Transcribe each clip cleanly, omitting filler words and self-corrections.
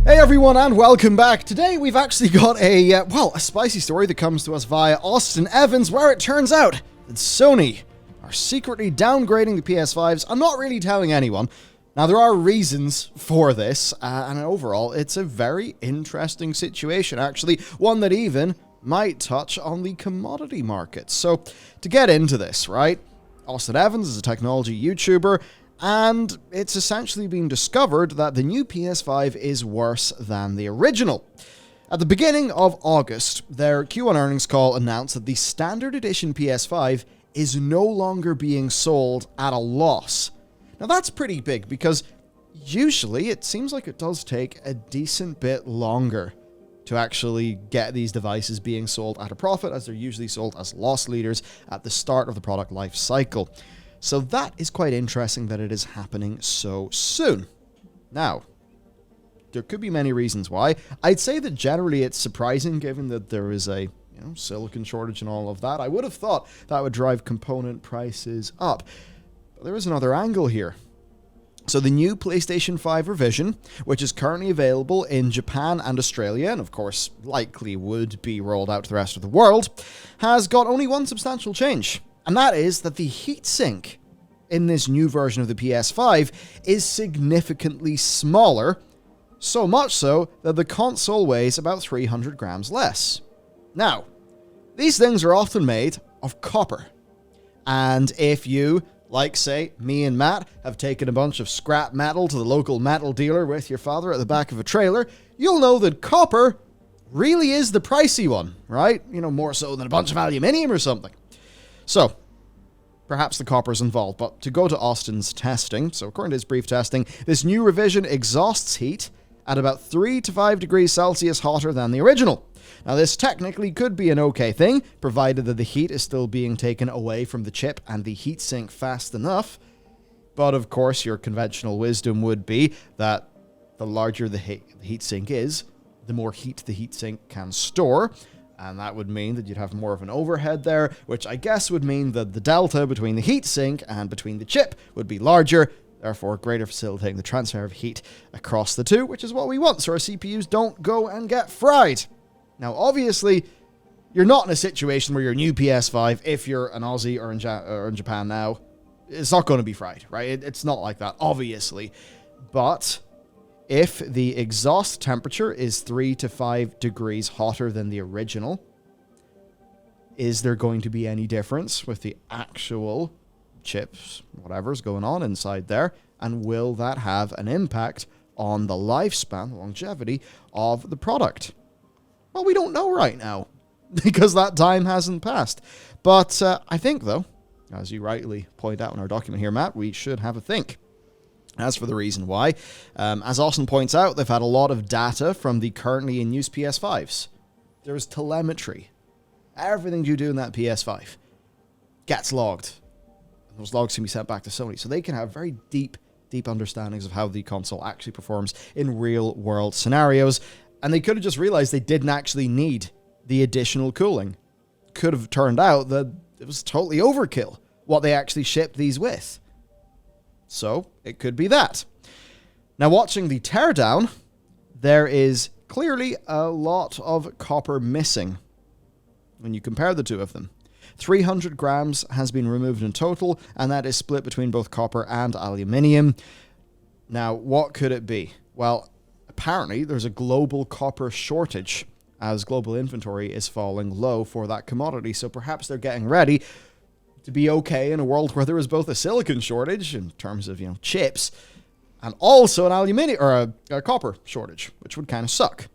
Hey everyone, and welcome back. Today we've actually got a spicy story that comes to us via Austin Evans, where it turns out that Sony are secretly downgrading the PS5s. I'm not really telling anyone. Now, there are reasons for this, and overall, it's a very interesting situation, actually. One that even might touch on the commodity market. So, to get into this, right? Austin Evans is a technology YouTuber, and it's essentially been discovered that the new PS5 is worse than the original. At the beginning of August, their Q1 earnings call announced that the standard edition PS5 is no longer being sold at a loss. Now that's pretty big because usually it seems like it does take a decent bit longer to actually get these devices being sold at a profit, as they're usually sold as loss leaders at the start of the product life cycle. So that is quite interesting that it is happening so soon. Now, there could be many reasons why. I'd say that generally it's surprising given that there is a silicon shortage and all of that. I would have thought that would drive component prices up. But there is another angle here. So the new PlayStation 5 revision, which is currently available in Japan and Australia, and of course likely would be rolled out to the rest of the world, has got only one substantial change. And that is that the heatsink in this new version of the PS5 is significantly smaller, so much so that the console weighs about 300 grams less. Now, these things are often made of copper. And if you, like say, me and Matt, have taken a bunch of scrap metal to the local metal dealer with your father at the back of a trailer, you'll know that copper really is the pricey one, right? More so than a bunch of aluminium or something. So, perhaps the copper's involved, but to go to Austin's testing, so according to his brief testing, this new revision exhausts heat at about 3 to 5 degrees Celsius hotter than the original. Now, this technically could be an okay thing, provided that the heat is still being taken away from the chip and the heatsink fast enough. But of course, your conventional wisdom would be that the larger the heatsink is, the more heat the heatsink can store. And that would mean that you'd have more of an overhead there, which I guess would mean that the delta between the heatsink and between the chip would be larger, therefore greater facilitating the transfer of heat across the two, which is what we want, so our CPUs don't go and get fried. Now, obviously, you're not in a situation where your new PS5, if you're an Aussie or in Japan now, it's not going to be fried, right? It's not like that, obviously. But if the exhaust temperature is 3 to 5 degrees hotter than the original, is there going to be any difference with the actual chips, whatever's going on inside there? And will that have an impact on the lifespan, the longevity of the product? Well, we don't know right now because that time hasn't passed. But I think, though, as you rightly point out in our document here, Matt, we should have a think. As for the reason why, as Austin points out, they've had a lot of data from the currently in use PS5s. There's telemetry. Everything you do in that PS5 gets logged. And those logs can be sent back to Sony, so they can have very deep understandings of how the console actually performs in real-world scenarios. And they could have just realized they didn't actually need the additional cooling. Could have turned out that it was totally overkill what they actually shipped these with. So, it could be that. Now, watching the teardown, there is clearly a lot of copper missing when you compare the two of them. 300 grams has been removed in total, and that is split between both copper and aluminium. Now, what could it be? Well, apparently there's a global copper shortage as global inventory is falling low for that commodity, so perhaps they're getting ready to be okay in a world where there is both a silicon shortage in terms of, chips, and also an aluminium or a copper shortage, which would kind of suck.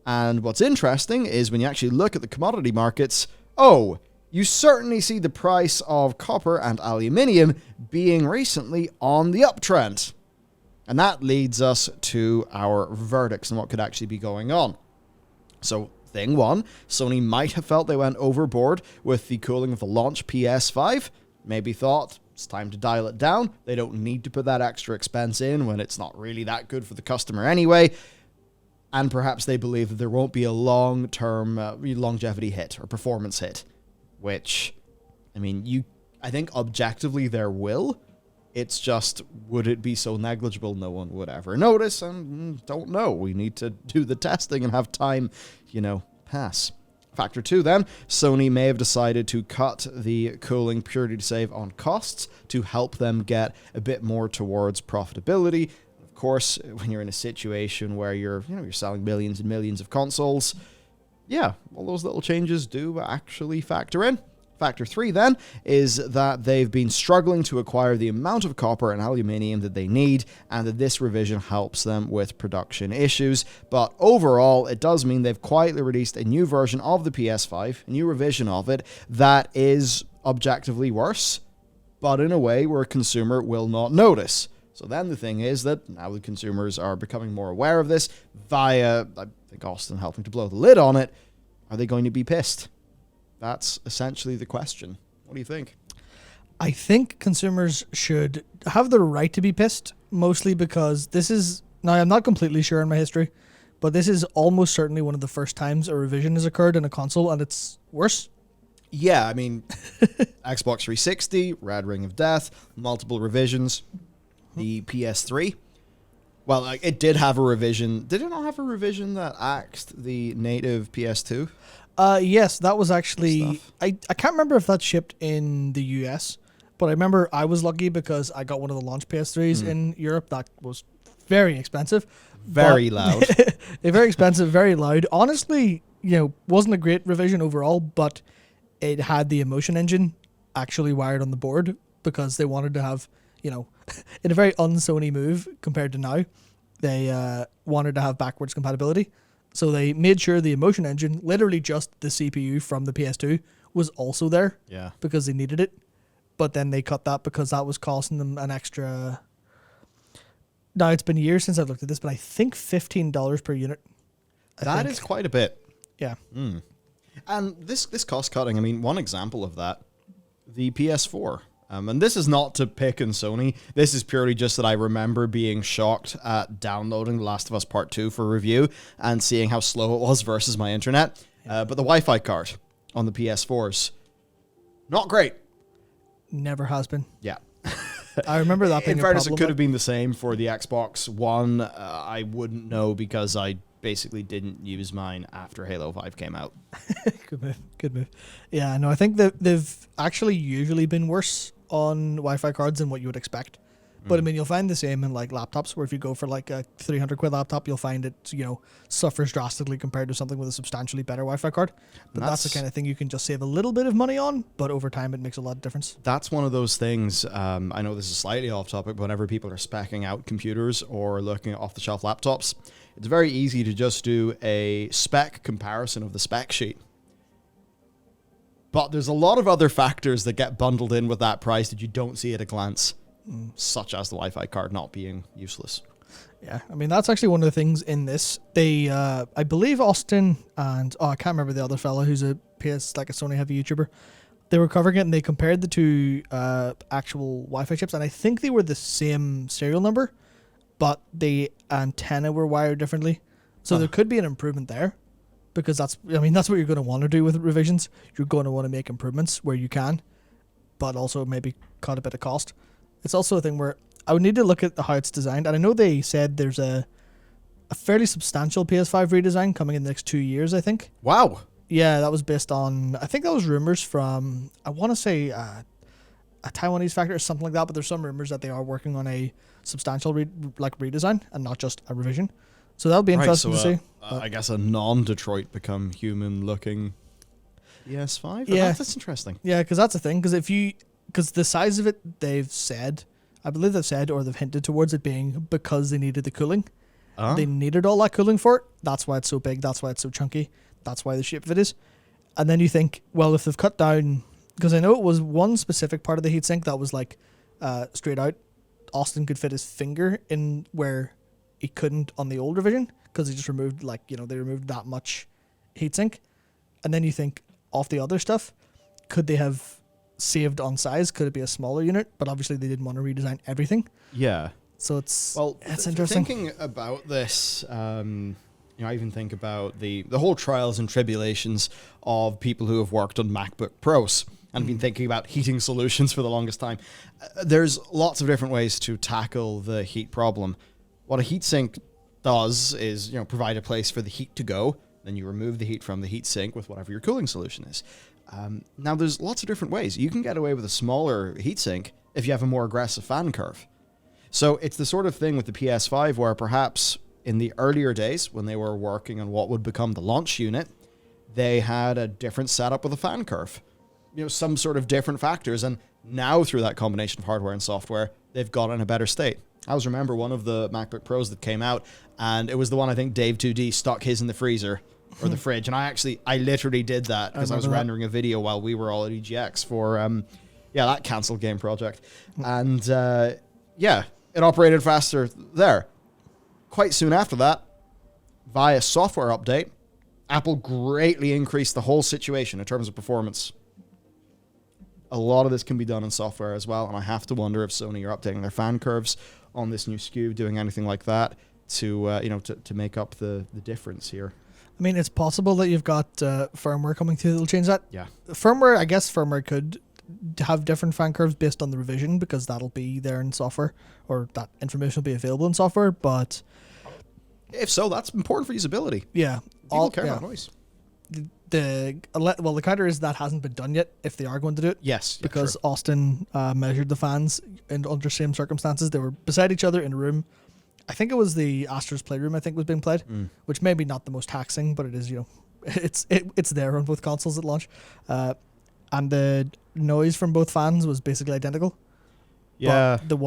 And what's interesting is when you actually look at the commodity markets, you certainly see the price of copper and aluminium being recently on the uptrend. And that leads us to our verdicts and what could actually be going on. So, thing one, Sony might have felt they went overboard with the cooling of the launch PS5. Maybe thought it's time to dial it down. They don't need to put that extra expense in when it's not really that good for the customer anyway. And perhaps they believe that there won't be a long-term longevity hit or performance hit. Which, I think objectively there will. It's just, would it be so negligible no one would ever notice? And don't know. We need to do the testing and have time, pass. Factor 2 then, Sony may have decided to cut the cooling purely to save on costs to help them get a bit more towards profitability. Of course, when you're in a situation where you're selling millions and millions of consoles, yeah, all those little changes do actually factor in. Factor 3 then is that they've been struggling to acquire the amount of copper and aluminium that they need, and that this revision helps them with production issues. But overall, it does mean they've quietly released a new version of the PS5, a new revision of it, that is objectively worse, but in a way where a consumer will not notice. So then the thing is that now the consumers are becoming more aware of this via, I think, Austin helping to blow the lid on it. Are they going to be pissed? That's essentially the question. What do you think? I think consumers should have the right to be pissed, mostly because this is, now I'm not completely sure in my history, but this is almost certainly one of the first times a revision has occurred in a console, and it's worse. Yeah, I mean, Xbox 360, Red Ring of Death, multiple revisions. The PS3, well, it did have a revision. Did it not have a revision that axed the native PS2? Yes, that was actually, I can't remember if that shipped in the US, but I remember I was lucky because I got one of the launch PS3s in Europe. That was very expensive. Very loud. Very expensive, very loud. Honestly, wasn't a great revision overall, but it had the Emotion Engine actually wired on the board because they wanted to have, in a very un-Sony move compared to now, they wanted to have backwards compatibility. So they made sure the Emotion Engine, literally just the CPU from the PS2, was also there. Yeah. Because they needed it. But then they cut that because that was costing them an extra... Now, it's been years since I've looked at this, but I think $15 per unit. That is quite a bit. Yeah. And this cost cutting, I mean, one example of that, the PS4. And this is not to pick on Sony. This is purely just that I remember being shocked at downloading The Last of Us Part 2 for review and seeing how slow it was versus my internet. But the Wi-Fi card on the PS4s, not great. Never has been. Yeah. I remember that being in fairness, a problem. it could have been the same for the Xbox One. I wouldn't know because I basically didn't use mine after Halo 5 came out. Good move. Yeah, no, I think that they've actually usually been worse on Wi-Fi cards than what you would expect. But I mean, you'll find the same in like laptops, where if you go for like a 300 quid laptop, you'll find it, suffers drastically compared to something with a substantially better Wi-Fi card. But that's the kind of thing you can just save a little bit of money on, but over time it makes a lot of difference. That's one of those things, I know this is slightly off topic, but whenever people are speccing out computers or looking at off-the-shelf laptops, it's very easy to just do a spec comparison of the spec sheet. But there's a lot of other factors that get bundled in with that price that you don't see at a glance, such as the Wi-Fi card not being useless. Yeah, I mean, that's actually one of the things in this. They, I believe Austin and, I can't remember the other fella who's a Sony heavy YouTuber. They were covering it and they compared the two actual Wi-Fi chips, and I think they were the same serial number, but the antenna were wired differently. So there could be an improvement there. Because that's what you're going to want to do with revisions. You're going to want to make improvements where you can, but also maybe cut a bit of cost. It's also a thing where I would need to look at how it's designed. And I know they said there's a fairly substantial PS5 redesign coming in the next 2 years, I think. Wow. Yeah, that was based on, I think that was rumors from, I want to say a Taiwanese factory or something like that, but there's some rumors that they are working on a substantial redesign and not just a revision. So that'll be interesting to see. I guess a non-Detroit become human-looking PS5? Yeah. That's interesting. Yeah, because that's the thing. Because the size of it, I believe they've said or they've hinted towards it being because they needed the cooling. They needed all that cooling for it. That's why it's so big. That's why it's so chunky. That's why the shape of it is. And then you think, well, if they've cut down... Because I know it was one specific part of the heatsink that was like straight out. Austin could fit his finger in where he couldn't on the old revision because he just removed they removed that much heatsink. And then you think off the other stuff, could they have saved on size? Could it be a smaller unit? But obviously they didn't want to redesign everything. Yeah. So it's interesting. Thinking about this, I even think about the whole trials and tribulations of people who have worked on MacBook Pros. and been thinking about heating solutions for the longest time. There's lots of different ways to tackle the heat problem. What a heatsink does is, provide a place for the heat to go. Then you remove the heat from the heatsink with whatever your cooling solution is. Now, there's lots of different ways. You can get away with a smaller heatsink if you have a more aggressive fan curve. So it's the sort of thing with the PS5 where perhaps in the earlier days when they were working on what would become the launch unit, they had a different setup with a fan curve. Some sort of different factors. And now through that combination of hardware and software, they've got in a better state. I always remember one of the MacBook Pros that came out, and it was the one I think Dave 2D stuck his in the freezer or the fridge. And I literally did that because I was rendering a video while we were all at EGX for, that cancelled game project. And it operated faster there. Quite soon after that, via software update, Apple greatly increased the whole situation in terms of performance. A lot of this can be done in software as well, and I have to wonder if Sony are updating their fan curves on this new SKU, doing anything like that to make up the difference here. I mean, it's possible that you've got firmware coming through that'll change that. Yeah. Firmware could have different fan curves based on the revision because that'll be there in software, or that information will be available in software, but if so, that's important for usability. Yeah. People care about noise. The counter is that hasn't been done yet if they are going to do it. Yes. Because true. Austin measured the fans under same circumstances. They were beside each other in a room. I think it was the Astro's Playroom, was being played, which maybe not the most taxing, but it is, it's there on both consoles at launch. And the noise from both fans was basically identical. Yeah. But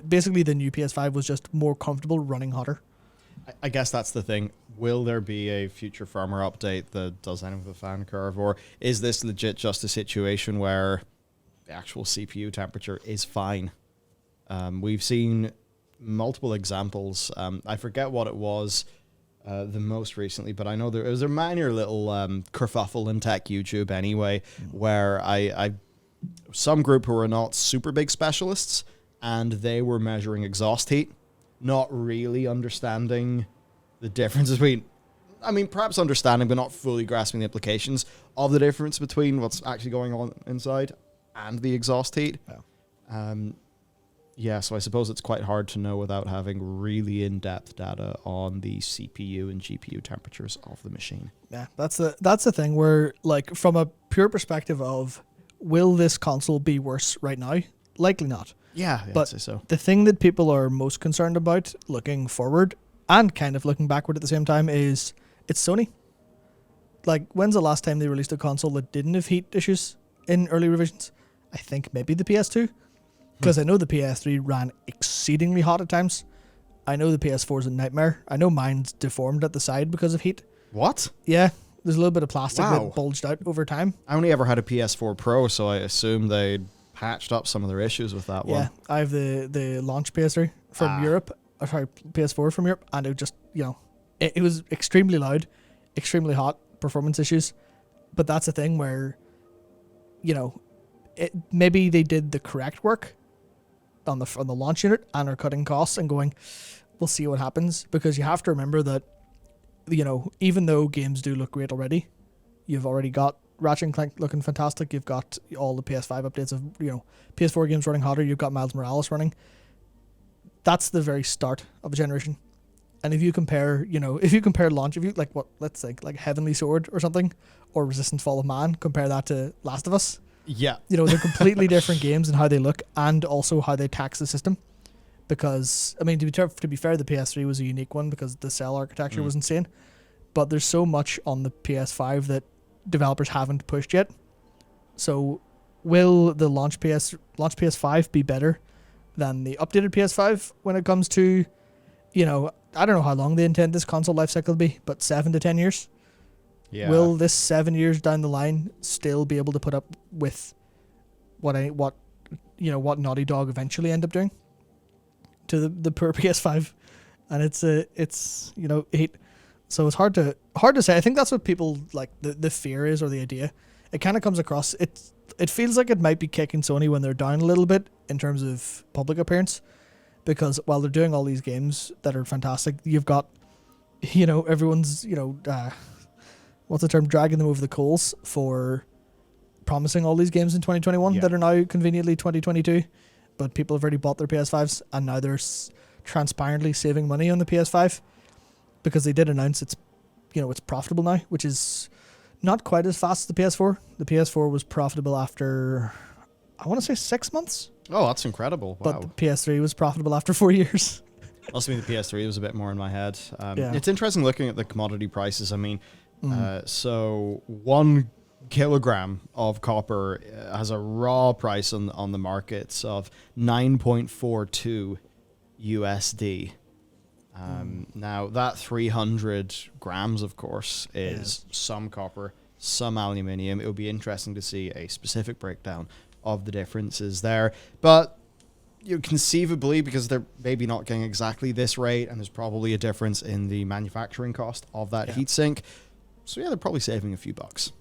basically the new PS5 was just more comfortable running hotter. I guess that's the thing. Will there be a future firmware update that does anything with the fan curve, or is this legit just a situation where the actual CPU temperature is fine? We've seen multiple examples. I forget what it was the most recently, but I know there was a minor little kerfuffle in tech YouTube anyway, where some group who were not super big specialists, and they were measuring exhaust heat, not really understanding the difference between, perhaps understanding, but not fully grasping the implications of the difference between what's actually going on inside and the exhaust heat. So I suppose it's quite hard to know without having really in-depth data on the CPU and GPU temperatures of the machine. Yeah, that's the thing where, like, from a pure perspective of, will this console be worse right now? Likely not. Yeah, but I'd say so. The thing that people are most concerned about looking forward and kind of looking backward at the same time is it's Sony. Like, when's the last time they released a console that didn't have heat issues in early revisions? I think maybe the PS2. Because I know the PS3 ran exceedingly hot at times. I know the PS4 is a nightmare. I know mine's deformed at the side because of heat. What? Yeah. There's a little bit of plastic that bulged out over time. I only ever had a PS4 Pro, so I assume they patched up some of their issues with that one. Yeah, I have the launch PS3 from Europe. Sorry, PS4 from Europe, and it just, it was extremely loud, extremely hot, performance issues. But that's the thing where, maybe they did the correct work on the launch unit and are cutting costs and going, we'll see what happens, because you have to remember that, even though games do look great already, you've already got Ratchet and Clank looking fantastic. You've got all the PS5 updates of, PS4 games running hotter. You've got Miles Morales running. That's the very start of a generation. And if you compare, launch, let's think like Heavenly Sword or something, or Resistance Fall of Man, compare that to Last of Us. Yeah. They're completely different games in how they look and also how they tax the system. Because, to be fair, the PS3 was a unique one because the cell architecture was insane. But there's so much on the PS5 that developers haven't pushed yet. So will the launch PS5 be better than the updated PS5 when it comes to, I don't know how long they intend this console life cycle to be, but 7 to 10 years? Yeah. Will this 7 years down the line still be able to put up with what Naughty Dog eventually end up doing to the poor PS5? And it's 8. So it's hard to say. I think that's what people like the fear is, or the idea. It kind of comes across. It feels like it might be kicking Sony when they're down a little bit in terms of public appearance, because while they're doing all these games that are fantastic, you've got, everyone's, what's the term, dragging them over the coals for promising all these games in 2021 that are now conveniently 2022, but people have already bought their PS5s and now they're transparently saving money on the PS5 because they did announce it's profitable now, which is not quite as fast as the PS4. The PS4 was profitable after, I want to say 6 months. Oh, that's incredible. Wow. But the PS3 was profitable after 4 years. Must mean the PS3 was a bit more in my head. It's interesting looking at the commodity prices. I mean, so 1 kilogram of copper has a raw price on the markets of 9.42 USD. Now, that 300 grams, of course, is some copper, some aluminium. It would be interesting to see a specific breakdown of the differences there. But conceivably, because they're maybe not getting exactly this rate, and there's probably a difference in the manufacturing cost of that heatsink. So, they're probably saving a few bucks.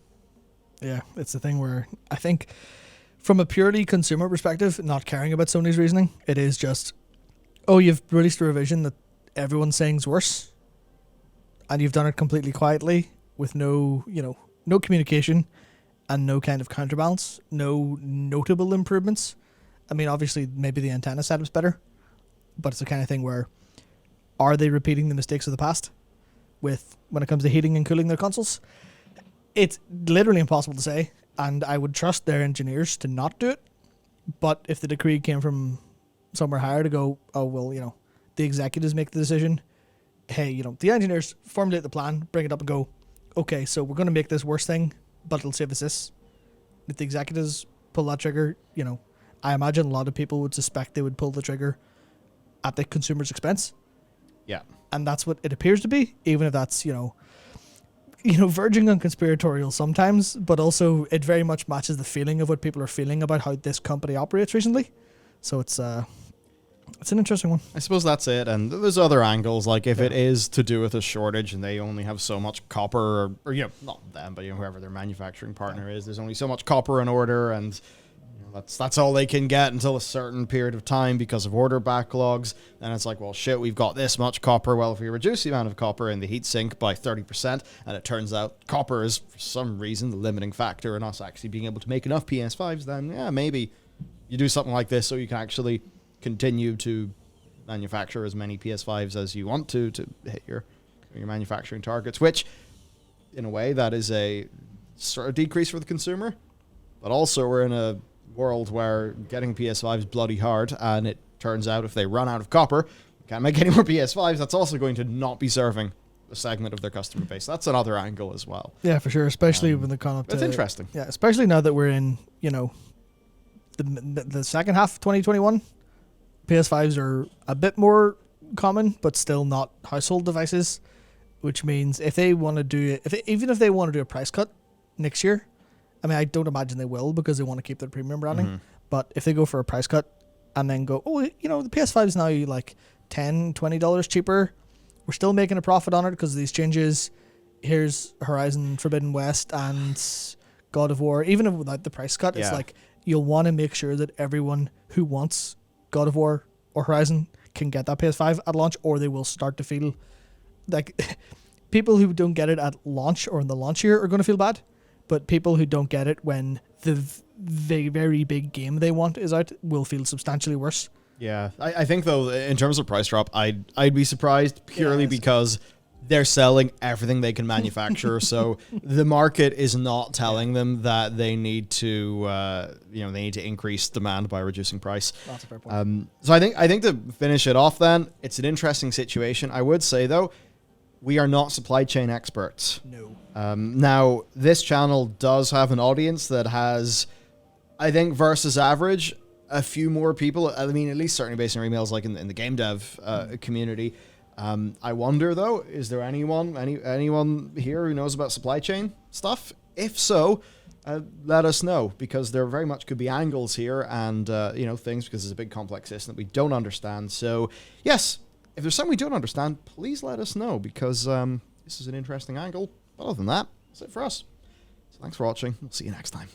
Yeah, it's the thing where I think from a purely consumer perspective, not caring about Sony's reasoning, it is just, you've released a revision that everyone's saying is worse, and you've done it completely quietly with no communication and no kind of counterbalance, no notable improvements. I mean, obviously, maybe the antenna setup's better, but it's the kind of thing where, are they repeating the mistakes of the past when it comes to heating and cooling their consoles? It's literally impossible to say, and I would trust their engineers to not do it. But if the decree came from somewhere higher to go, the executives make the decision. Hey, the engineers formulate the plan, bring it up and go, okay, so we're going to make this worse thing, but it'll save us this. If the executives pull that trigger, I imagine a lot of people would suspect they would pull the trigger at the consumer's expense. Yeah. And that's what it appears to be, even if that's, verging on conspiratorial sometimes, but also it very much matches the feeling of what people are feeling about how this company operates recently. So it's an interesting one. I suppose that's it. And there's other angles, like if it is to do with a shortage and they only have so much copper, or not them, but whoever their manufacturing partner is, there's only so much copper in order, and that's all they can get until a certain period of time because of order backlogs. And it's like, well, shit, we've got this much copper. Well, if we reduce the amount of copper in the heatsink by 30%, and it turns out copper is, for some reason, the limiting factor in us actually being able to make enough PS5s, then, maybe you do something like this so you can actually continue to manufacture as many PS5s as you want to hit your manufacturing targets, which, in a way, that is a sort of decrease for the consumer. But also, we're in a world where getting PS5 is bloody hard, and it turns out if they run out of copper, can't make any more PS5s, that's also going to not be serving a segment of their customer base. That's another angle as well. Yeah, for sure, especially when they come up to... It's interesting. Yeah, especially now that we're in, the second half of 2021. PS5s are a bit more common, but still not household devices, which means if they want to do it, even if they want to do a price cut next year, I mean, I don't imagine they will because they want to keep their premium branding. Mm-hmm. But if they go for a price cut and then go, the PS5 is now like $10, $20 cheaper. We're still making a profit on it because of these changes. Here's Horizon Forbidden West and God of War. Even without the price cut, it's like you'll want to make sure that everyone who wants God of War or Horizon can get that PS5 at launch, or they will start to feel like people who don't get it at launch or in the launch year are going to feel bad. But people who don't get it when the very big game they want is out will feel substantially worse. Yeah, I think, though, in terms of price drop, I'd be surprised purely because they're selling everything they can manufacture. So the market is not telling them that they need to, they need to increase demand by reducing price. That's a fair point. So I think to finish it off, then, it's an interesting situation. I would say, though, we are not supply chain experts. No. Now, this channel does have an audience that has, I think, versus average, a few more people. I mean, at least certainly based on our emails, like in the game dev community. I wonder, though, is there anyone here who knows about supply chain stuff? If so, let us know, because there very much could be angles here and, things, because it's a big complex system that we don't understand. So, yes, if there's something we don't understand, please let us know, because this is an interesting angle. Other than that, that's it for us. So thanks for watching. We'll see you next time.